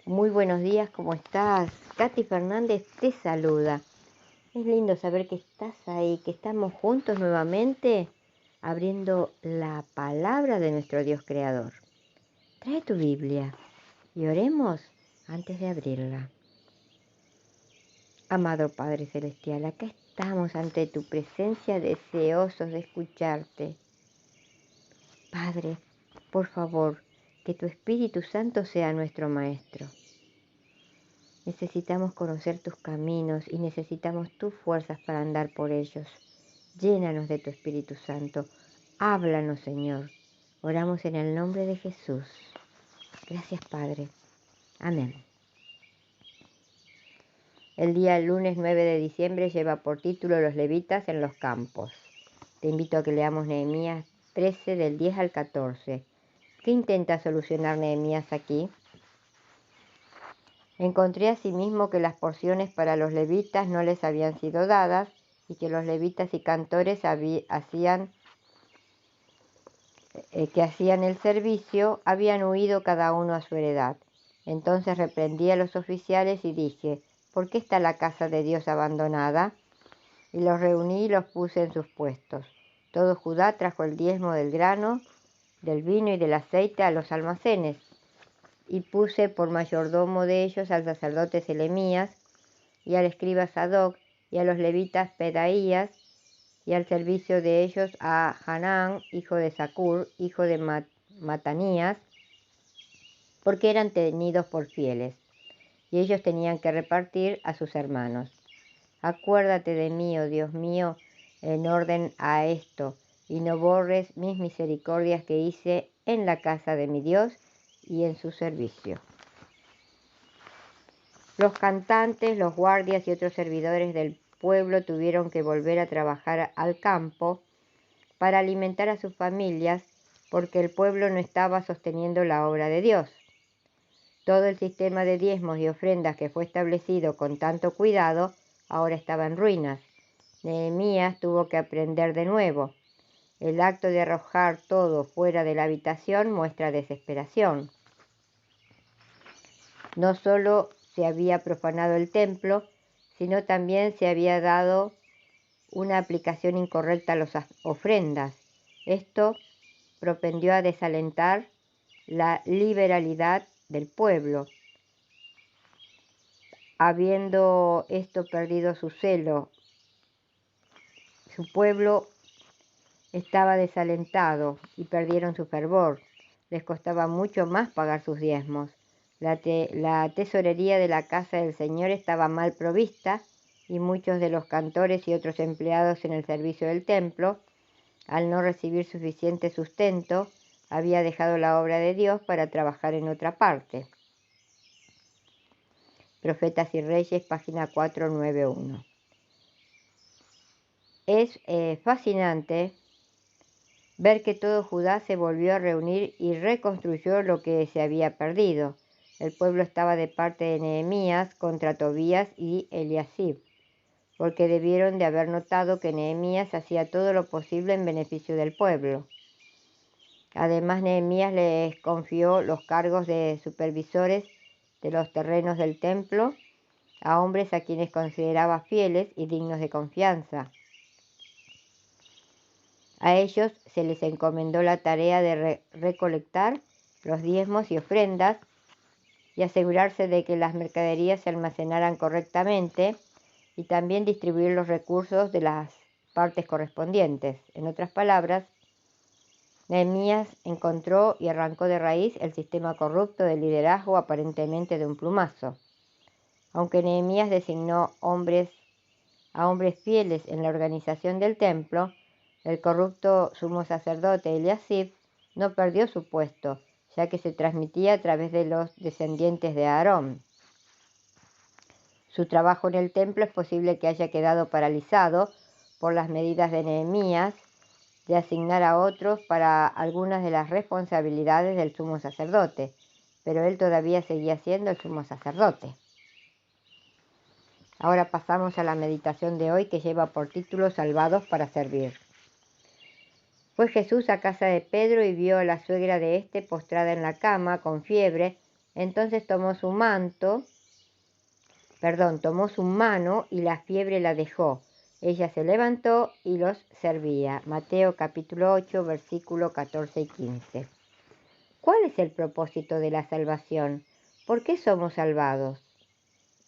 Muy buenos días, ¿cómo estás? Katy Fernández te saluda. Es lindo saber que estás ahí, que estamos juntos nuevamente abriendo la palabra de nuestro Dios Creador. Trae tu Biblia y oremos antes de abrirla. Amado Padre Celestial, acá estamos ante tu presencia deseosos de escucharte. Padre, por favor, que tu Espíritu Santo sea nuestro Maestro. Necesitamos conocer tus caminos y necesitamos tus fuerzas para andar por ellos. Llénanos de tu Espíritu Santo. Háblanos, Señor. Oramos en el nombre de Jesús. Gracias, Padre. Amén. El día lunes 9 de diciembre lleva por título Los levitas en los campos. Te invito a que leamos Nehemías 13 del 10 al 14. ¿Qué intenta solucionar Nehemías aquí? Encontré asimismo que las porciones para los levitas no les habían sido dadas y que los levitas y cantores hacían el servicio habían huido cada uno a su heredad. Entonces reprendí a los oficiales y dije, ¿por qué está la casa de Dios abandonada? Y los reuní y los puse en sus puestos. Todo Judá trajo el diezmo del grano, del vino y del aceite a los almacenes, y puse por mayordomo de ellos al sacerdote Selemías, y al escriba Sadoc, y a los levitas Pedaías, y al servicio de ellos a Hanán, hijo de Zacur, hijo de Matanías, porque eran tenidos por fieles, y ellos tenían que repartir a sus hermanos. Acuérdate de mí, oh Dios mío, en orden a esto, y no borres mis misericordias que hice en la casa de mi Dios y en su servicio. Los cantantes, los guardias y otros servidores del pueblo tuvieron que volver a trabajar al campo para alimentar a sus familias porque el pueblo no estaba sosteniendo la obra de Dios. Todo el sistema de diezmos y ofrendas que fue establecido con tanto cuidado ahora estaba en ruinas. Nehemías tuvo que aprender de nuevo. El acto de arrojar todo fuera de la habitación muestra desesperación. No solo se había profanado el templo, sino también se había dado una aplicación incorrecta a las ofrendas. Esto propendió a desalentar la liberalidad del pueblo. Habiendo esto perdido su celo, su pueblo estaba desalentado y perdieron su fervor. Les costaba mucho más pagar sus diezmos. La tesorería de la casa del Señor estaba mal provista y muchos de los cantores y otros empleados en el servicio del templo, al no recibir suficiente sustento, había dejado la obra de Dios para trabajar en otra parte. Profetas y Reyes, página 491. Es fascinante ver que todo Judá se volvió a reunir y reconstruyó lo que se había perdido. El pueblo estaba de parte de Nehemías contra Tobías y Eliasib, porque debieron de haber notado que Nehemías hacía todo lo posible en beneficio del pueblo. Además, Nehemías les confió los cargos de supervisores de los terrenos del templo a hombres a quienes consideraba fieles y dignos de confianza. A ellos se les encomendó la tarea de recolectar los diezmos y ofrendas y asegurarse de que las mercaderías se almacenaran correctamente y también distribuir los recursos de las partes correspondientes. En otras palabras, Nehemías encontró y arrancó de raíz el sistema corrupto de liderazgo aparentemente de un plumazo. Aunque Nehemías designó a hombres fieles en la organización del templo, el corrupto sumo sacerdote Eliasib no perdió su puesto, ya que se transmitía a través de los descendientes de Aarón. Su trabajo en el templo es posible que haya quedado paralizado por las medidas de Nehemías de asignar a otros para algunas de las responsabilidades del sumo sacerdote, pero él todavía seguía siendo el sumo sacerdote. Ahora pasamos a la meditación de hoy, que lleva por título Salvados para servir. Fue Jesús a casa de Pedro y vio a la suegra de éste postrada en la cama con fiebre, Entonces tomó su mano y la fiebre la dejó. Ella se levantó y los servía. Mateo capítulo 8, versículo 14 y 15. ¿Cuál es el propósito de la salvación? ¿Por qué somos salvados?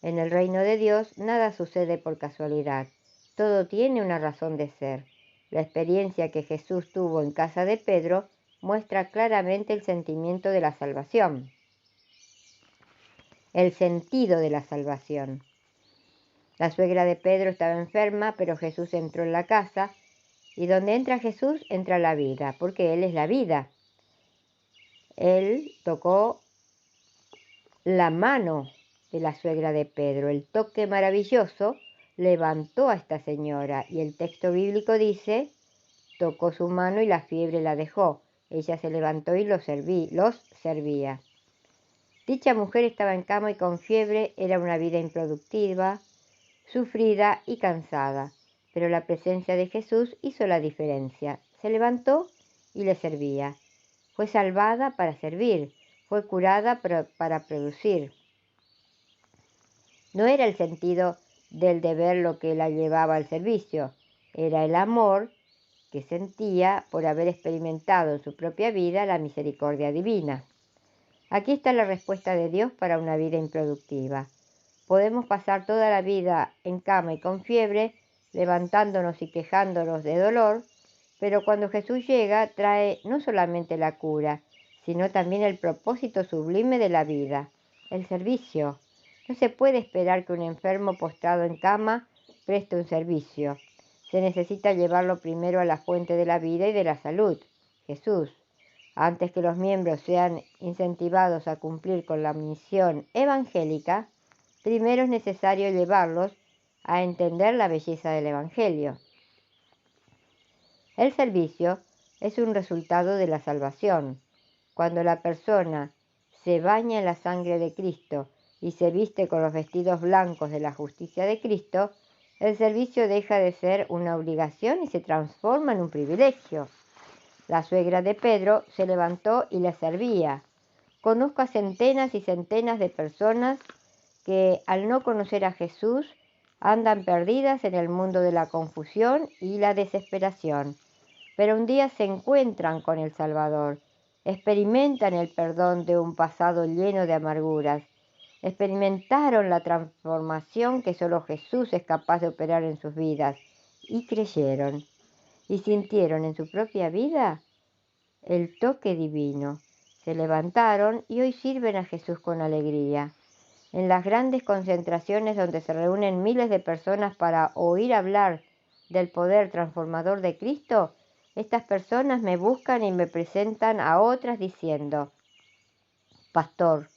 En el reino de Dios nada sucede por casualidad. Todo tiene una razón de ser. La experiencia que Jesús tuvo en casa de Pedro muestra claramente el sentimiento de la salvación. El sentido de la salvación. La suegra de Pedro estaba enferma, pero Jesús entró en la casa, y donde entra Jesús entra la vida, porque Él es la vida. Él tocó la mano de la suegra de Pedro. El toque maravilloso levantó a esta señora, y el texto bíblico dice, tocó su mano y la fiebre la dejó. Ella se levantó y los servía. Dicha mujer estaba en cama y con fiebre, era una vida improductiva, sufrida y cansada, pero la presencia de Jesús hizo la diferencia. Se levantó y le servía. Fue salvada para servir, fue curada para producir. No era el sentido del deber lo que la llevaba al servicio, era el amor que sentía por haber experimentado en su propia vida la misericordia divina. Aquí está la respuesta de Dios para una vida improductiva. Podemos pasar toda la vida en cama y con fiebre, levantándonos y quejándonos de dolor, pero cuando Jesús llega trae no solamente la cura, sino también el propósito sublime de la vida, el servicio. No se puede esperar que un enfermo postrado en cama preste un servicio. Se necesita llevarlo primero a la fuente de la vida y de la salud, Jesús. Antes que los miembros sean incentivados a cumplir con la misión evangélica, primero es necesario llevarlos a entender la belleza del Evangelio. El servicio es un resultado de la salvación. Cuando la persona se baña en la sangre de Cristo y se viste con los vestidos blancos de la justicia de Cristo, el servicio deja de ser una obligación y se transforma en un privilegio. La suegra de Pedro se levantó y le servía. Conozco a centenas y centenas de personas que al no conocer a Jesús andan perdidas en el mundo de la confusión y la desesperación. Pero un día se encuentran con el Salvador, experimentan el perdón de un pasado lleno de amarguras, experimentaron la transformación que solo Jesús es capaz de operar en sus vidas y creyeron. Y sintieron en su propia vida el toque divino. Se levantaron y hoy sirven a Jesús con alegría. En las grandes concentraciones donde se reúnen miles de personas para oír hablar del poder transformador de Cristo, estas personas me buscan y me presentan a otras diciendo, Pastor,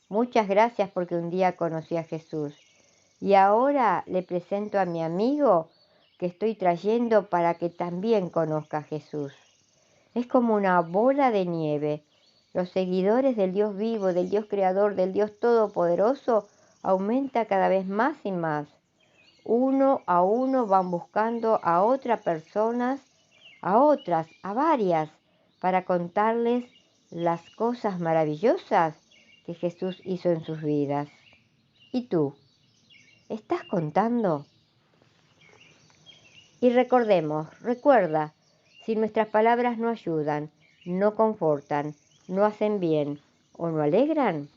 muchas gracias porque un día conocí a Jesús y ahora le presento a mi amigo que estoy trayendo para que también conozca a Jesús. Es como una bola de nieve. Los seguidores del Dios vivo, del Dios creador, del Dios todopoderoso, aumenta cada vez más y más. Uno a uno van buscando a otras personas, a varias, para contarles las cosas maravillosas que Jesús hizo en sus vidas. ¿Y tú? ¿Estás contando? Y recuerda, si nuestras palabras no ayudan, no confortan, no hacen bien o no alegran,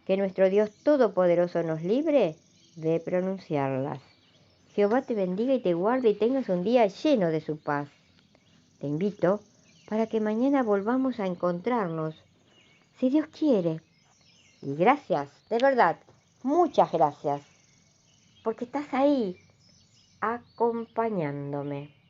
que nuestro Dios Todopoderoso nos libre de pronunciarlas. Jehová te bendiga y te guarde y tengas un día lleno de su paz. Te invito para que mañana volvamos a encontrarnos, si Dios quiere. Y gracias, de verdad, muchas gracias, porque estás ahí acompañándome.